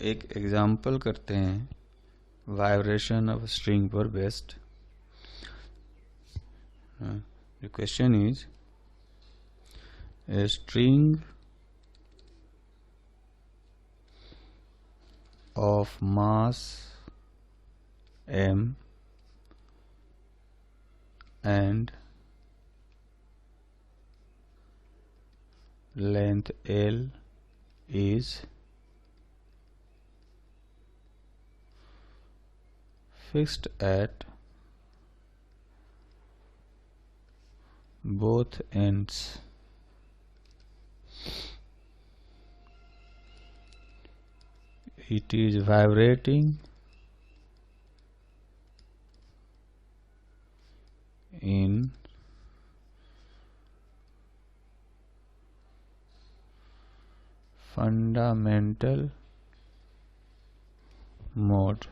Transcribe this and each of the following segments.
एक एग्जाम्पल करते हैं वाइब्रेशन ऑफ स्ट्रिंग पर based. The question is, a string of mass m and length L is fixed at both ends. It is vibrating in fundamental mode.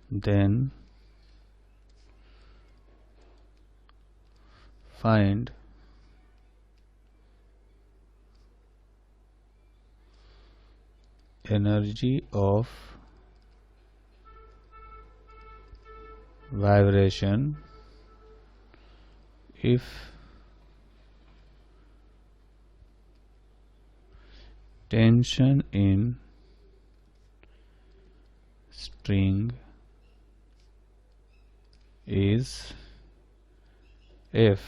Then find energy of vibration if tension in string is F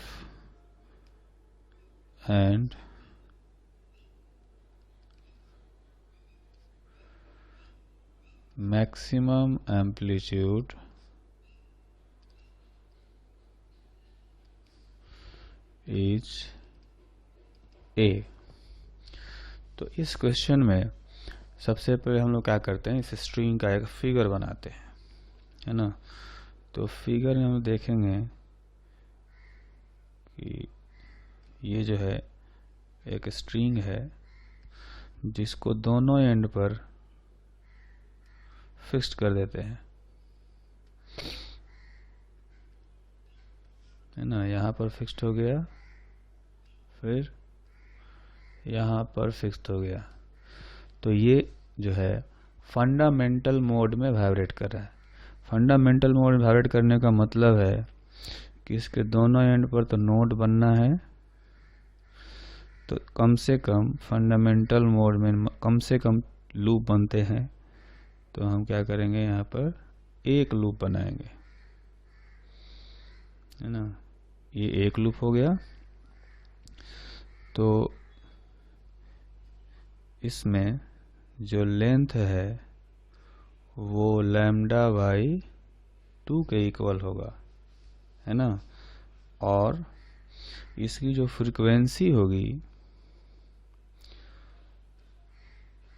and maximum amplitude is A। तो इस question में सबसे पहले हम लोग क्या करते हैं, इस स्ट्रिंग का एक फिगर बनाते हैं, है ना। तो फिगर में हम देखेंगे कि ये जो है एक स्ट्रिंग है जिसको दोनों एंड पर फिक्स्ड कर देते हैं, है ना। यहाँ पर फिक्स्ड हो गया, फिर यहाँ पर फिक्स्ड हो गया। तो ये जो है फंडामेंटल मोड में वाइब्रेट कर रहा है। फंडामेंटल मोड में वाइब्रेट करने का मतलब है कि इसके दोनों एंड पर तो नोड बनना है, तो कम से कम फंडामेंटल मोड में कम से कम लूप बनते हैं। तो हम क्या करेंगे, यहाँ पर एक लूप बनाएंगे, है ना। ये एक लूप हो गया। तो इसमें जो लेंथ है वो लैम्डा बाई 2 के इक्वल होगा, है ना। और इसकी जो फ्रीक्वेंसी होगी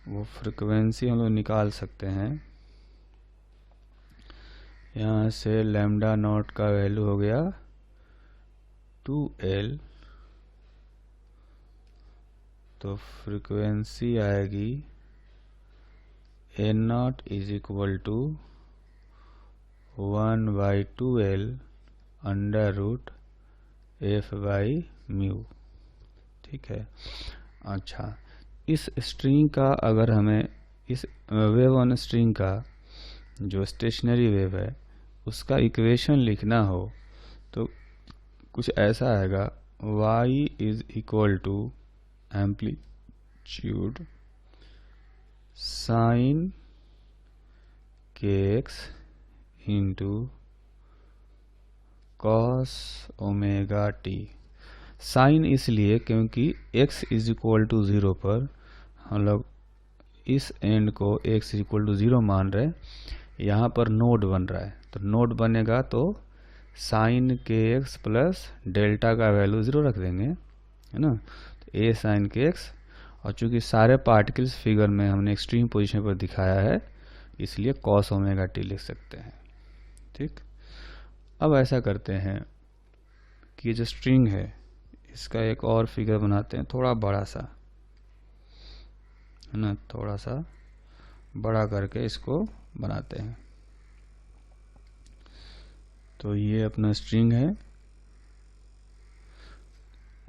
वो फ्रीक्वेंसी हम लोग निकाल सकते हैं। यहाँ से लैम्डा नॉट का वैल्यू हो गया 2L, तो फ्रीक्वेंसी आएगी A0 is equal to 1/2L under root F/μ। ठीक है। अच्छा, इस स्ट्रिंग का अगर हमें इस वेव ऑन स्ट्रिंग का जो स्टेशनरी वेव है उसका इक्वेशन लिखना हो तो कुछ ऐसा आएगा, y is equal to amplitude sine kx into cos omega t. Sine इसलिए क्योंकि x इज इक्वल टू 0 पर हम लोग इस एंड को x इज इक्वल टू 0 मान रहे, यहाँ पर नोड बन रहा है। तो नोड बनेगा तो साइन kx प्लस डेल्टा का वैल्यू 0 रख देंगे, है ना। तो a साइन kx, और चूंकि सारे पार्टिकल्स फिगर में हमने एक्सट्रीम पोजीशन पर दिखाया है इसलिए कॉस ओमेगा टी लिख सकते हैं। ठीक। अब ऐसा करते हैं कि जो स्ट्रिंग है इसका एक और फिगर बनाते हैं, थोड़ा बड़ा सा, है ना। थोड़ा सा बड़ा करके इसको बनाते हैं। तो ये अपना स्ट्रिंग है,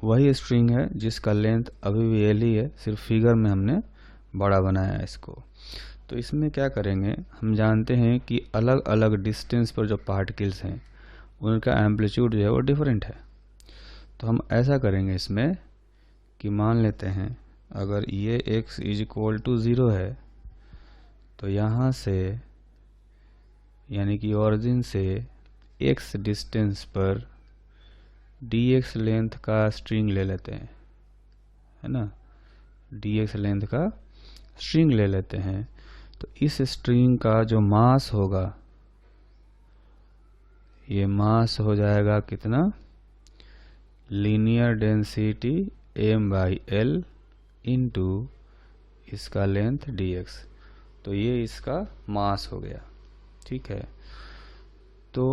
वही स्ट्रिंग है जिसका लेंथ अभी भी एल ही है, सिर्फ फिगर में हमने बड़ा बनाया है इसको। तो इसमें क्या करेंगे, हम जानते हैं कि अलग अलग डिस्टेंस पर जो पार्टिकल्स हैं उनका एम्पलीट्यूड जो है वो डिफरेंट है। तो हम ऐसा करेंगे इसमें कि मान लेते हैं अगर ये x इज इक्वल टू 0 है, तो यहाँ से यानी कि ओरिजिन से x डिस्टेंस पर dx लेंथ का स्ट्रिंग ले लेते हैं, है ना, dx लेंथ का स्ट्रिंग ले लेते हैं। तो इस स्ट्रिंग का जो मास होगा, ये मास हो जाएगा कितना, लीनियर डेंसिटी m/l इंटू इसका लेंथ dx। तो ये इसका मास हो गया, ठीक है। तो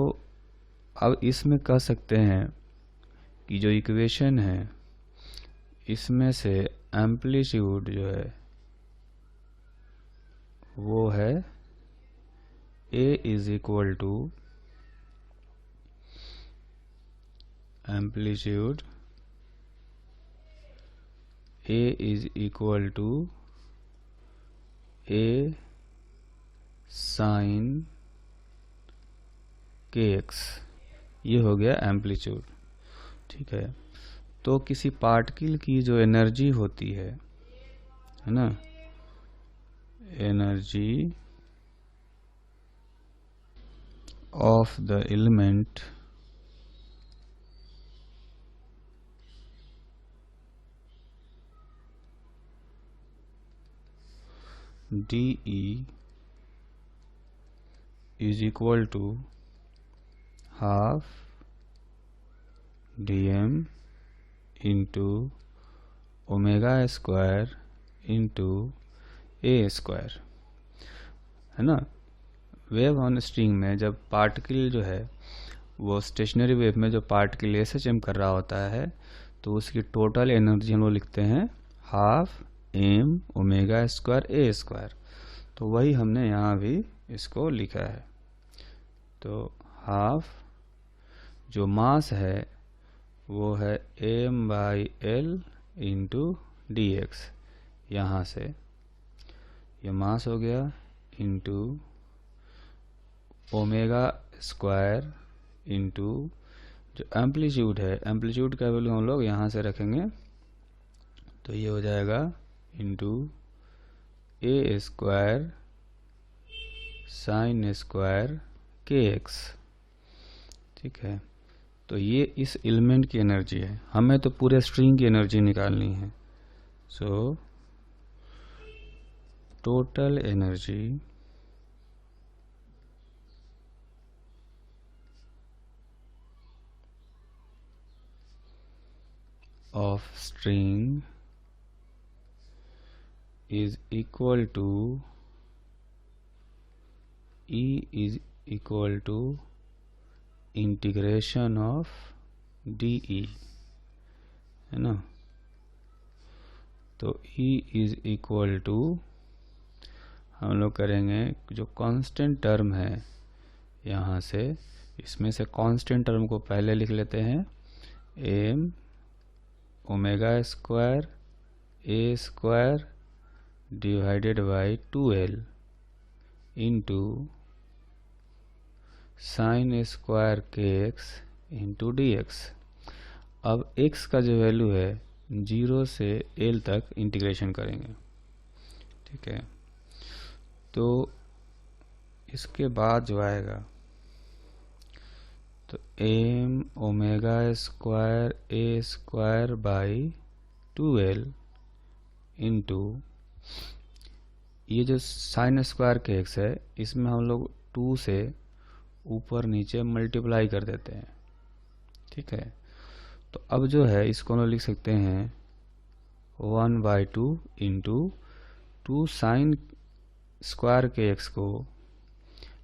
अब इसमें कह सकते हैं कि जो इक्वेशन है इसमें से एम्पलीट्यूड जो है वो है a is equal to amplitude a is equal to a sine kx, ये हो गया एम्पलीट्यूड, ठीक है। तो किसी पार्टिकल की जो एनर्जी होती है ना, energy of the element dE is equal to half dm into omega square into A square, है ना। वेव ऑन स्ट्रिंग में जब पार्टिकल जो है वो स्टेशनरी वेव में जो पार्टिकल SHM कर रहा होता है, तो उसकी टोटल एनर्जी हम लोग लिखते हैं हाफ m ओमेगा स्क्वायर ए स्क्वायर। तो वही हमने यहाँ भी इसको लिखा है। तो हाफ जो मास है वो है m/l इंटू dx, यहाँ से ये मास हो गया इंटू ओमेगा स्क्वायर इंटू जो एम्पलीट्यूड है, एम्पलीट्यूड का वैल्यू हम लोग यहाँ से रखेंगे, तो ये हो जाएगा इंटू ए स्क्वायर साइन स्क्वायर kx, ठीक है। तो ये इस एलिमेंट की एनर्जी है, हमें तो पूरे स्ट्रिंग की एनर्जी निकालनी है। So total energy of string is equal to E is equal to integration of dE, है ना। तो E इज इक्वल टू हम लोग करेंगे जो कांस्टेंट टर्म है यहाँ से, इसमें से कांस्टेंट टर्म को पहले लिख लेते हैं, m omega square A square divided by 2l into sine square kx into dx। अब x का जो वैल्यू है 0 से l तक इंटीग्रेशन करेंगे, ठीक है। तो इसके बाद जो आएगा तो m omega square A square by 2l into ये जो साइन स्क्वायर kx है इसमें हम लोग 2 से ऊपर नीचे मल्टीप्लाई कर देते हैं, ठीक है। तो अब जो है इसको हम लिख सकते हैं 1/2 इंटू 2 साइन स्क्वायर kx को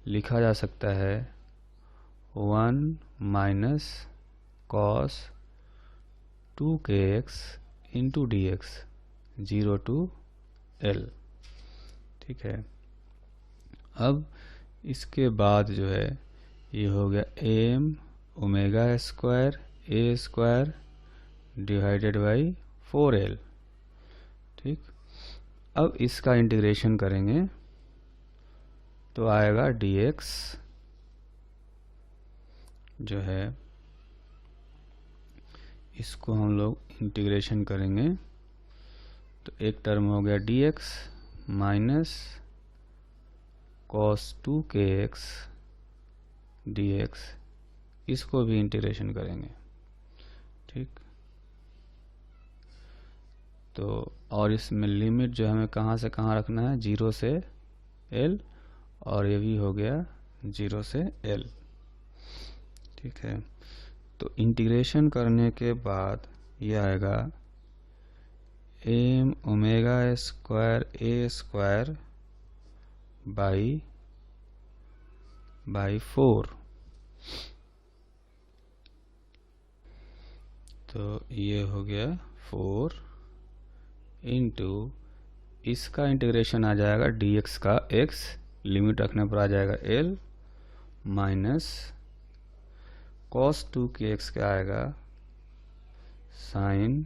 लिखा जा सकता है 1 minus cos 2kx into dx 0 to l, ठीक है। अब इसके बाद जो है ये हो गया m omega square A square divided by 4L। ठीक, अब इसका इंटीग्रेशन करेंगे तो आएगा dx जो है, इसको हम लोग इंटीग्रेशन करेंगे तो एक टर्म हो गया dx minus cos 2kx dx, इसको भी इंटीग्रेशन करेंगे। ठीक, तो और इसमें लिमिट जो हमें कहाँ से कहाँ रखना है, 0 से L, और ये भी हो गया 0 से L। ठीक है, तो इंटीग्रेशन करने के बाद ये आएगा m omega square a square by 4। तो ये हो गया 4 इंटू, इसका इंटीग्रेशन आ जाएगा dx का x, लिमिट रखने पर आ जाएगा L, माइनस cos 2kx का आएगा sin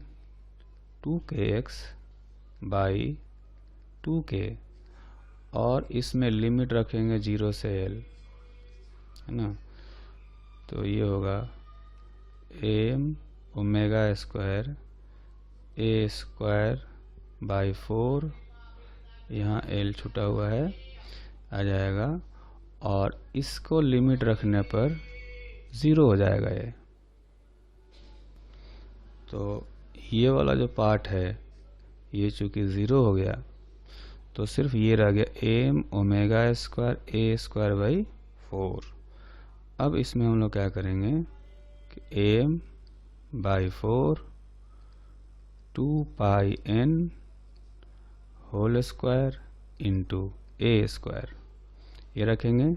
2kx बाई 2k, और इसमें लिमिट रखेंगे 0 से L, है ना। तो ये होगा m omega square a square by 4, यहाँ L छूटा हुआ है, आ जाएगा, और इसको लिमिट रखने पर 0 हो जाएगा ये। तो ये वाला जो पार्ट है ये चूँकि 0 हो गया तो सिर्फ ये रह गया m omega square a square by 4। अब इसमें हम लोग क्या करेंगे कि m by 4 2 pi n whole square into a square, ये रखेंगे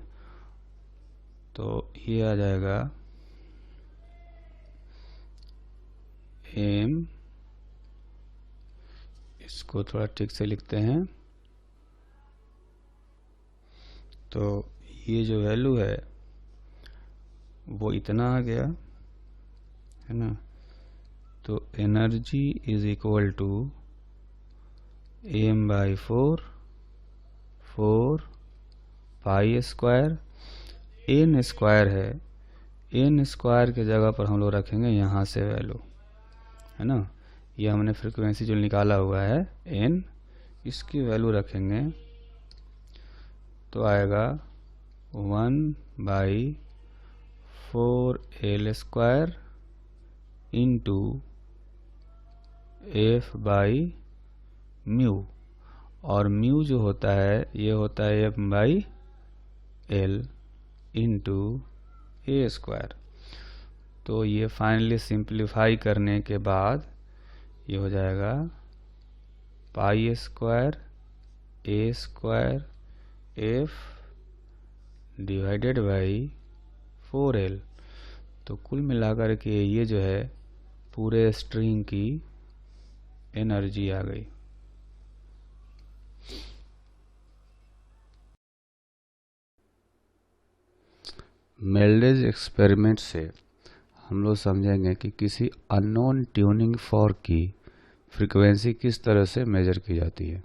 तो ये आ जाएगा m, इसको थोड़ा ठीक से लिखते हैं, तो ये जो वैल्यू है वो इतना आ गया, है ना। तो energy is equal to m by 4 pi square, n square है, n स्क्वायर के जगह पर हम लोग रखेंगे यहाँ से वैल्यू, है ना। ये हमने फ्रीक्वेंसी जो निकाला हुआ है n, इसकी वैल्यू रखेंगे तो आएगा 1 by 4L square into f by mu, और म्यू जो होता है ये होता है f by L into a square. तो ये फाइनली सिंप्लीफाई करने के बाद ये हो जाएगा pi square a square f divided by 4L। तो कुल मिलाकर के ये जो है पूरे स्ट्रिंग की एनर्जी आ गई। मेल्डेज एक्सपेरिमेंट से हम लोग समझेंगे कि किसी अननोन ट्यूनिंग फॉर्क की फ्रीक्वेंसी किस तरह से मेजर की जाती है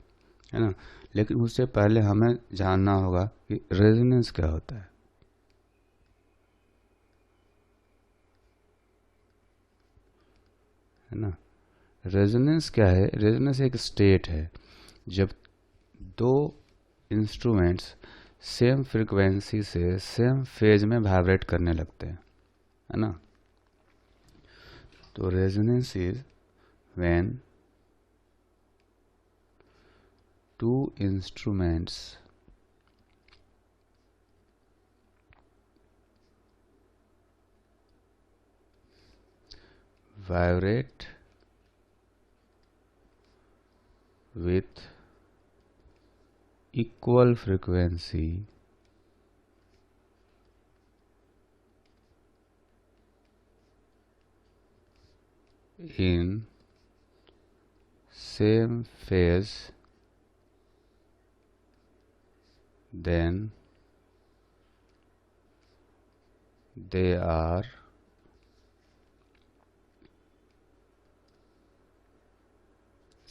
ना। लेकिन उससे पहले हमें जानना होगा कि रेजोनेंस क्या होता है ना। रेजोनेंस क्या है? रेजोनेंस एक स्टेट है जब दो इंस्ट्रूमेंट्स सेम फ्रीक्वेंसी से सेम फेज में वाइब्रेट करने लगते हैं, है ना। तो resonance is when two instruments vibrate with equal frequency in same phase, then they are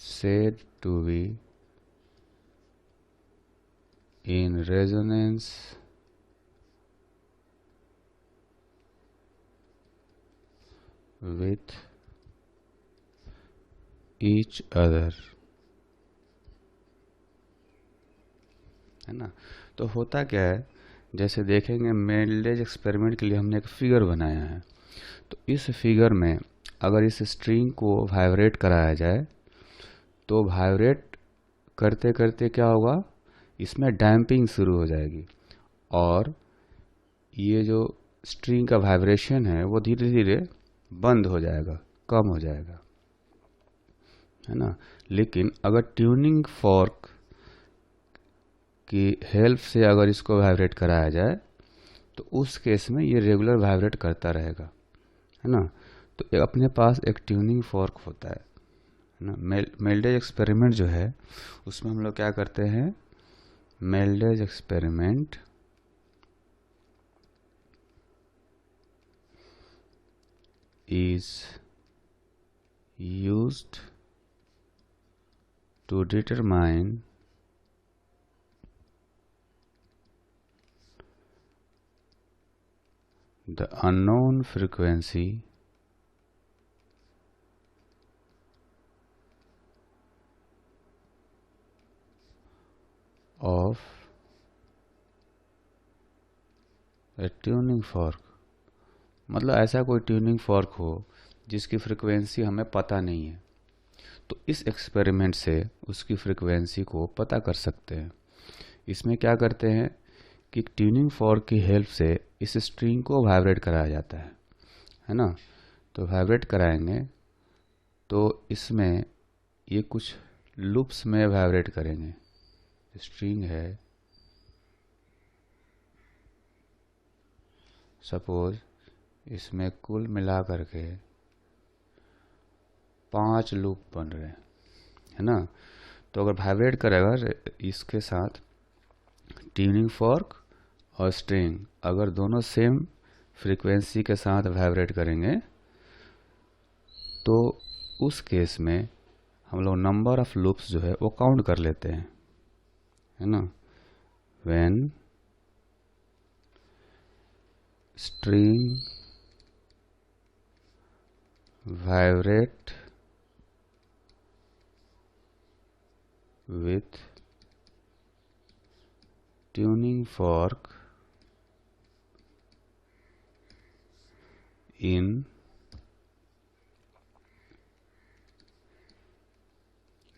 said to be in resonance with each other, है ना। तो होता क्या है, जैसे देखेंगे मेल्डेज एक्सपेरिमेंट के लिए हमने एक फिगर बनाया है। तो इस फिगर में अगर इस स्ट्रिंग को वाइब्रेट कराया जाए तो वाइब्रेट करते करते क्या होगा, इसमें डैम्पिंग शुरू हो जाएगी और ये जो स्ट्रिंग का वाइब्रेशन है वो धीरे धीरे बंद हो जाएगा, कम हो जाएगा, है ना। लेकिन अगर ट्यूनिंग फॉर्क की हेल्प से अगर इसको वाइब्रेट कराया जाए तो उस केस में ये रेगुलर वाइब्रेट करता रहेगा, है ना। तो अपने पास एक ट्यूनिंग फॉर्क होता है ना। मेल्डेज एक्सपेरिमेंट जो है उसमें हम लोग क्या करते हैं, मेल्डेज experiment is used to determine the unknown frequency of a tuning fork। मतलब ऐसा कोई ट्यूनिंग फॉर्क हो जिसकी फ्रिक्वेंसी हमें पता नहीं है, तो इस एक्सपेरिमेंट से उसकी फ्रिक्वेंसी को पता कर सकते हैं। इसमें क्या करते हैं कि ट्यूनिंग फॉर्क की हेल्प से इस स्ट्रिंग को वाइब्रेट कराया जाता है ना। तो वाइब्रेट कराएंगे तो इसमें ये कुछ लूप्स में वाइब्रेट करेंगे। स्ट्रिंग है, सपोज इसमें कुल मिला करके 5 लूप बन रहे हैं, है ना। तो अगर वाइब्रेट करेगा इसके साथ ट्यूनिंग फॉर्क और स्ट्रिंग अगर दोनों सेम फ्रीक्वेंसी के साथ वाइब्रेट करेंगे तो उस केस में हम लोग नंबर ऑफ लूप्स जो है वो काउंट कर लेते हैं, है ना। When string vibrate with tuning fork in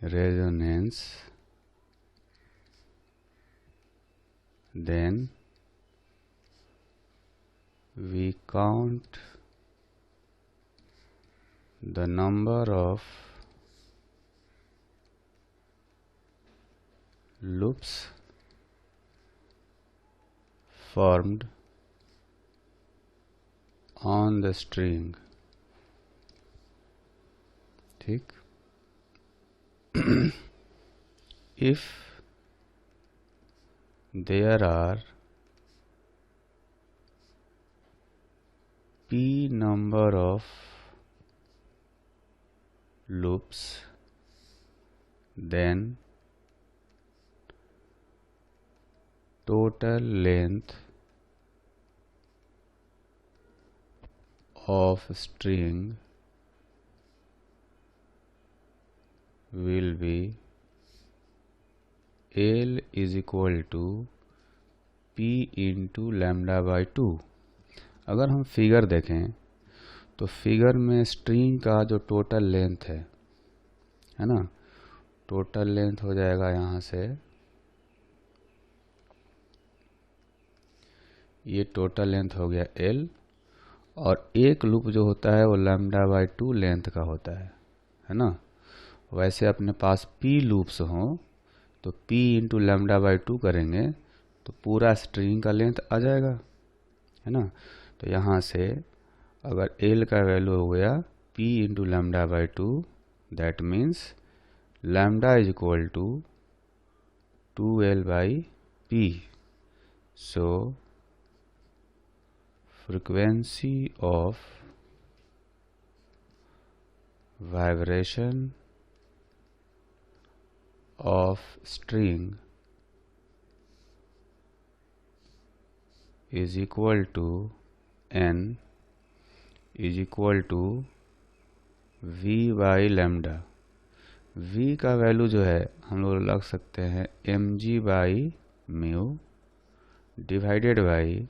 resonance, then we count the number of loops formed on the string। ठीक। if there are p number of loops, then total length of string will be L is equal to P into lambda by 2। अगर हम figure देखें तो figure में string का जो total length है ना, टोटल लेंथ हो जाएगा यहाँ से, ये टोटल लेंथ हो गया L और एक लूप जो होता है वो लैम्डा बाई 2 लेंथ का होता है ना। वैसे अपने पास P लूप्स हों तो P इंटू लैम्डा बाई 2 करेंगे तो पूरा स्ट्रिंग का लेंथ आ जाएगा, है ना। तो यहाँ से अगर L का वैल्यू हो गया P into lambda by 2, that means lambda is equal to 2L by P। So frequency of vibration of string is equal to n is equal to v by lambda. v का value जो है हम लोग लग सकते हैं mg by mu divided by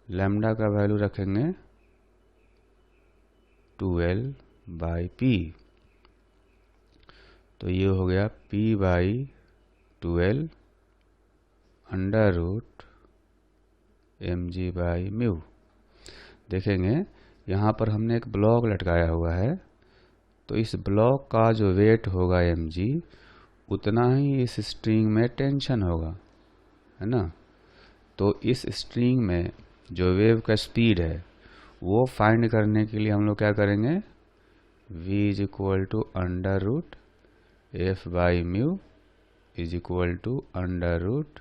lambda का value रखेंगे 2l बाई पी। तो ये हो गया p by 2l under root mg by mu. देखेंगे यहाँ पर हमने एक ब्लॉक लटकाया हुआ है, तो इस ब्लॉक का जो वेट होगा mg उतना ही इस स्ट्रिंग में टेंशन होगा, है ना। तो इस स्ट्रिंग में जो वेव का स्पीड है वो फाइंड करने के लिए हम लोग क्या करेंगे, v is equal to under root F by mu is equal to under root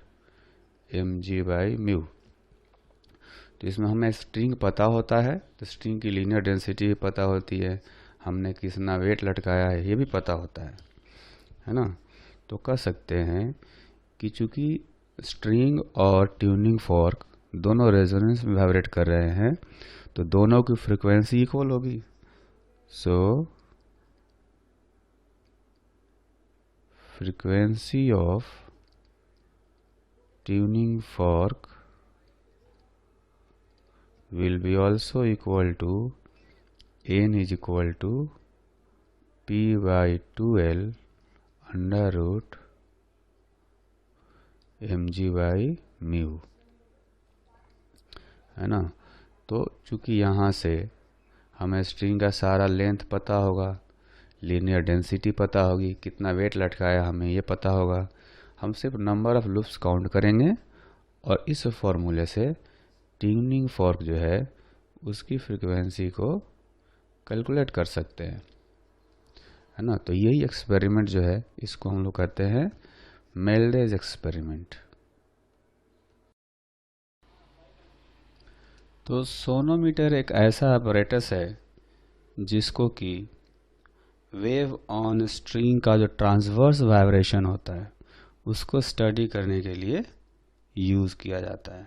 mg by mu. तो इसमें हमें स्ट्रिंग पता होता है, तो स्ट्रिंग की लीनियर डेंसिटी भी पता होती है, हमने कितना वेट लटकाया है ये भी पता होता है ना। तो कह सकते हैं कि चूंकि स्ट्रिंग और ट्यूनिंग फॉर्क दोनों रेजोनेंस में वाइब्रेट कर रहे हैं तो दोनों की फ्रीक्वेंसी इक्वल होगी। So frequency of tuning fork will be also equal to n is equal to p by 2l under root mg by mu, है ना। तो चूंकि यहाँ से हमें स्ट्रिंग का सारा लेंथ पता होगा, लीनियर डेंसिटी पता होगी, कितना वेट लटकाया हमें ये पता होगा, हम सिर्फ नंबर ऑफ लूप्स काउंट करेंगे और इस फॉर्मूले से ट्यूनिंग फॉर्क जो है उसकी फ्रीक्वेंसी को कैलकुलेट कर सकते हैं, है ना। तो यही एक्सपेरिमेंट जो है इसको हम लोग कहते हैं मेल्डेज एक्सपेरिमेंट। तो सोनोमीटर एक ऐसा apparatus है जिसको कि वेव ऑन स्ट्रिंग का जो ट्रांसवर्स वाइब्रेशन होता है उसको स्टडी करने के लिए यूज़ किया जाता है।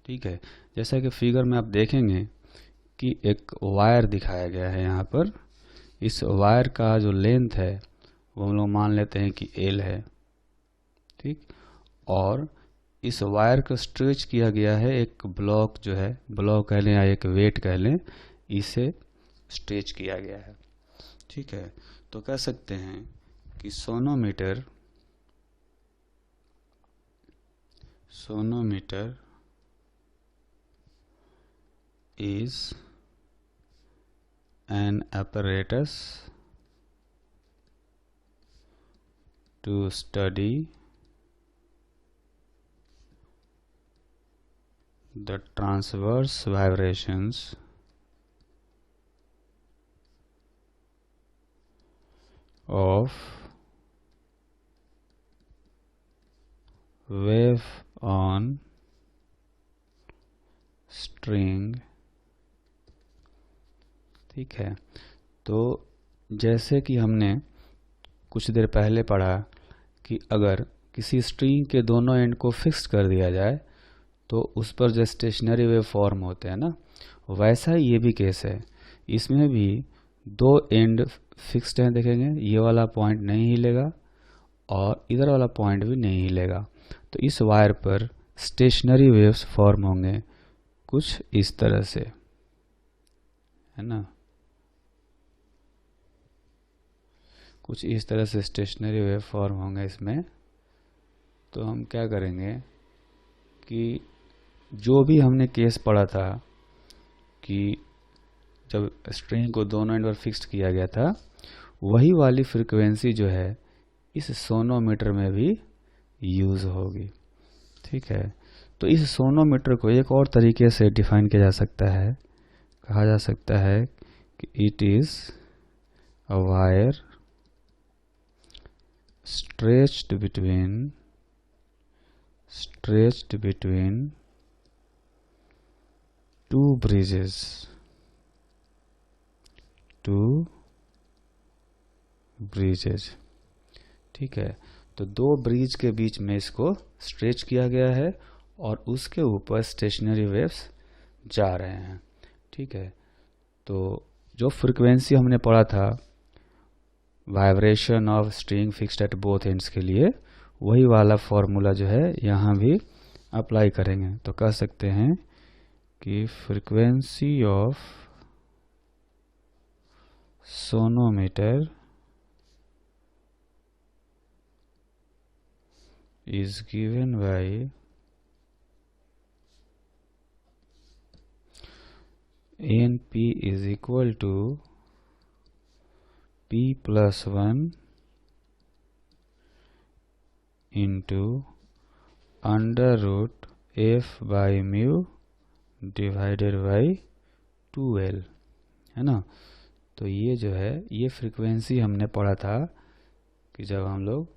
ठीक है, जैसा कि फिगर में आप देखेंगे कि एक वायर दिखाया गया है यहाँ पर। इस वायर का जो लेंथ है वो हम लोग मान लेते हैं कि L है, ठीक। और इस वायर को स्ट्रेच किया गया है, एक ब्लॉक जो है, ब्लॉक कह लें या एक वेट कह लें, इसे स्ट्रेच किया गया है, ठीक है। तो कह सकते हैं कि sonometer is an apparatus to study the transverse vibrations of wave on string, ठीक है। तो जैसे कि हमने कुछ देर पहले पढ़ा कि अगर किसी स्ट्रिंग के दोनों एंड को फिक्स कर दिया जाए तो उस पर जो स्टेशनरी वेव फॉर्म होते हैं ना, वैसा ही ये भी केस है। इसमें भी दो एंड फिक्स्ड हैं, देखेंगे ये वाला पॉइंट नहीं हिलेगा और इधर वाला पॉइंट भी नहीं हिलेगा। तो इस वायर पर स्टेशनरी वेव्स फॉर्म होंगे कुछ इस तरह से, है ना। कुछ इस तरह से स्टेशनरी वेव फॉर्म होंगे इसमें। तो हम क्या करेंगे कि जो भी हमने केस पढ़ा था कि जब स्ट्रिंग को दोनों एंड पर फिक्स्ड किया गया था, वही वाली फ्रीक्वेंसी जो है इस सोनोमीटर में भी यूज़ होगी, ठीक है। तो इस सोनोमीटर को एक और तरीके से डिफाइन किया जा सकता है, कहा जा सकता है कि it is a wire stretched between two bridges, ठीक है। तो दो ब्रिज के बीच में इसको स्ट्रेच किया गया है और उसके ऊपर स्टेशनरी वेव्स जा रहे हैं। ठीक है, तो जो फ्रीक्वेंसी हमने पढ़ा था vibration of string fixed at both ends के लिए, वही वाला फॉर्मूला जो है यहाँ भी अप्लाई करेंगे। तो कह सकते हैं कि frequency of sonometer is given by Np is equal to P plus 1 into under root F by mu divided by 2L, है ना। तो ये जो है ये फ्रीक्वेंसी हमने पढ़ा था कि जब हम लोग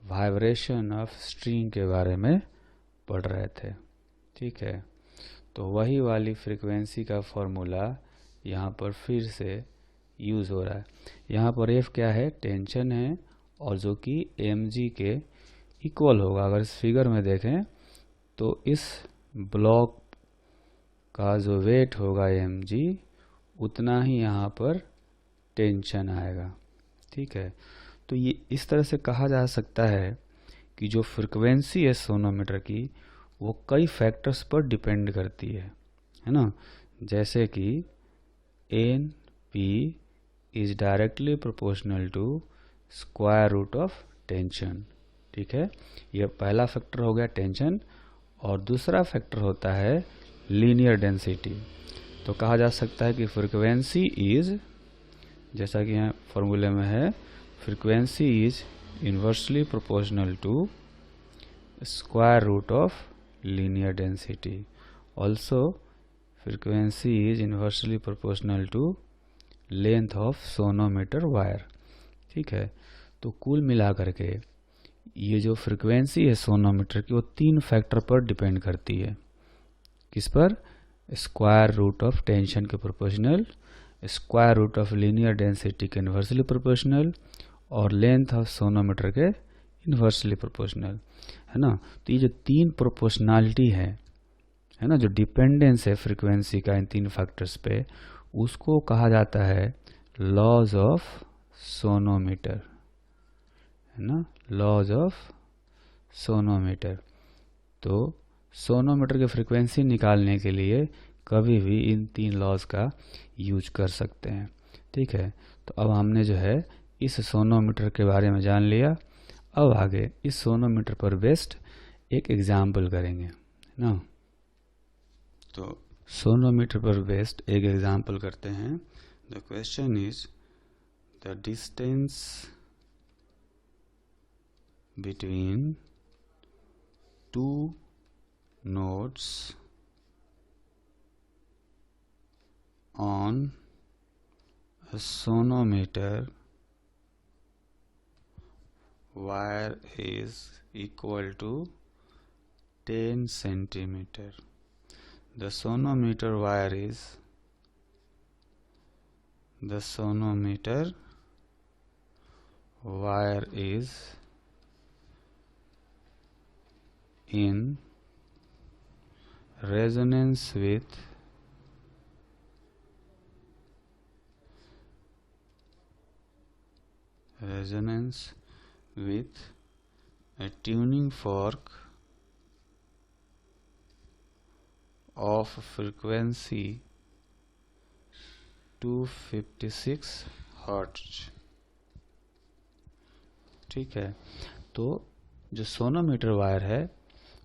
वाइब्रेशन ऑफ स्ट्रिंग के बारे में पढ़ रहे थे। ठीक है, तो वही वाली फ्रीक्वेंसी का फॉर्मूला यहाँ पर फिर से यूज़ हो रहा है। यहाँ पर F क्या है, टेंशन है, और जो कि mg के इक्वल होगा। अगर इस फिगर में देखें तो इस ब्लॉक का जो वेट होगा mg, उतना ही यहाँ पर टेंशन आएगा। ठीक है, तो ये इस तरह से कहा जा सकता है कि जो फ्रीक्वेंसी है सोनोमीटर की वो कई फैक्टर्स पर डिपेंड करती है ना। जैसे कि Np is directly proportional to square root of tension. ठीक है, यह पहला फैक्टर हो गया टेंशन, और दूसरा फैक्टर होता है लीनियर डेंसिटी। तो कहा जा सकता है कि फ्रीक्वेंसी इज, जैसा कि यहाँ फॉर्मूले में है, frequency is inversely proportional to square root of linear density. Also, frequency is inversely proportional to length of sonometer wire. ठीक है, तो कुल मिलाकर के ये जो फ्रीक्वेंसी है सोनोमीटर की वो तीन फैक्टर पर डिपेंड करती है। किस पर? स्क्वायर रूट ऑफ टेंशन के proportional, square root of linear density के इन्वर्सली प्रोपोर्शनल, और लेंथ ऑफ सोनोमीटर के इन्वर्सली प्रोपोर्शनल, है ना। तो ये जो तीन प्रोपोर्शनलिटी है ना, जो डिपेंडेंस है फ्रीक्वेंसी का इन तीन फैक्टर्स पे, उसको कहा जाता है लॉज ऑफ सोनोमीटर, है ना, लॉज ऑफ सोनोमीटर। तो सोनोमीटर की फ्रीक्वेंसी निकालने के लिए कभी भी इन तीन लॉज का यूज कर सकते हैं। ठीक है, तो अब हमने जो है इस सोनोमीटर के बारे में जान लिया। अब आगे इस सोनोमीटर पर बेस्ड एक एग्जाम्पल करेंगे ना। तो सोनोमीटर पर बेस्ड एक एग्जाम्पल करते हैं। The question is the distance between two nodes on a sonometer wire is equal to 10 centimeter. The sonometer wire is in resonance with a tuning fork of frequency 256 hertz. ठीक है, तो जो sonometer wire है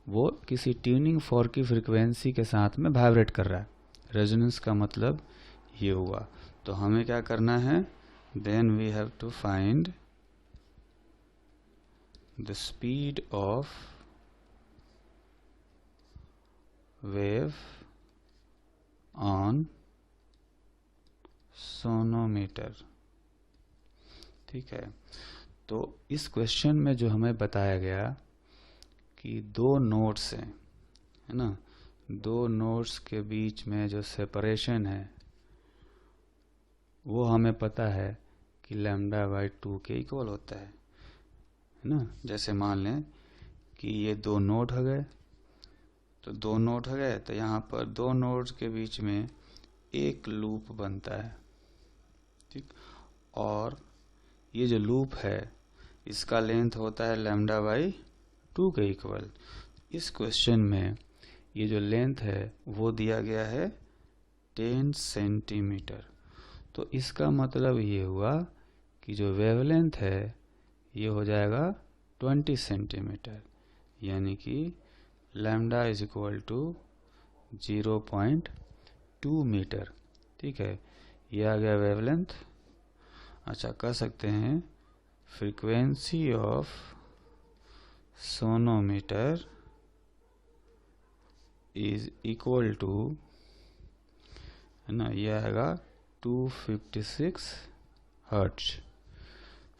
वो किसी tuning fork की frequency के साथ में वाइब्रेट कर रहा है। रेजोनेंस का मतलब ये हुआ। तो हमें क्या करना है, then we have to find the speed of wave on sonometer। ठीक है, तो इस क्वेश्चन में जो हमें बताया गया कि दो नोड्स हैं, है ना, दो नोड्स के बीच में जो सेपरेशन है वो हमें पता है कि λ/2 के इक्वल होता है है ना। जैसे मान लें कि ये 2 नोड हो गए, तो 2 नोड हो गए, तो यहाँ पर 2 नोड्स के बीच में एक लूप बनता है, ठीक। और ये जो लूप है इसका लेंथ होता है λ/2 के इक्वल। इस क्वेश्चन में ये जो लेंथ है वो दिया गया है 10 सेंटीमीटर। तो इसका मतलब ये हुआ कि जो वेवलेंथ है ये हो जाएगा 20 सेंटीमीटर, यानी कि lambda is equal to 0.2 metre, ठीक है। ये आ गया वेवलेंथ। अच्छा, कह सकते हैं frequency of sonometer is equal to, है ना, ये आएगा 256 hertz.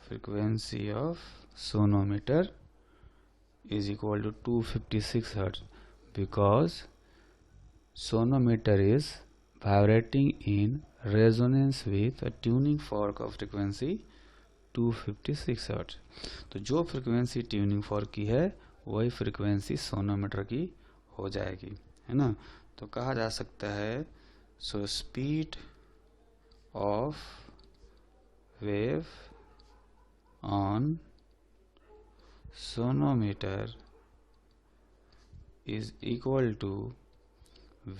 Frequency of sonometer is equal to 256 hertz because sonometer is vibrating in resonance with a tuning fork of frequency 256 hertz। तो जो फ्रिक्वेंसी ट्यूनिंग फॉर्क की है वही फ्रिक्वेंसी सोनोमीटर की हो जाएगी, है ना। तो कहा जा सकता है so speed of wave on sonometer is equal to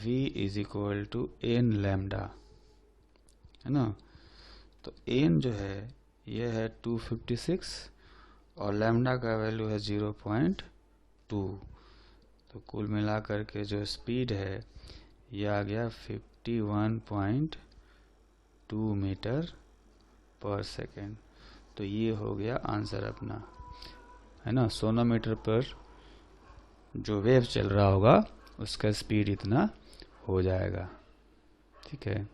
V is equal to n lambda, है ना। तो n जो है ये है 256 और लैम्डा का वैल्यू है 0.2। तो कुल मिलाकर के जो स्पीड है ये आ गया 51.2 मीटर पर सेकेंड। तो ये हो गया आंसर अपना, है ना। सोनोमीटर पर जो वेव चल रहा होगा उसका स्पीड इतना हो जाएगा, ठीक है।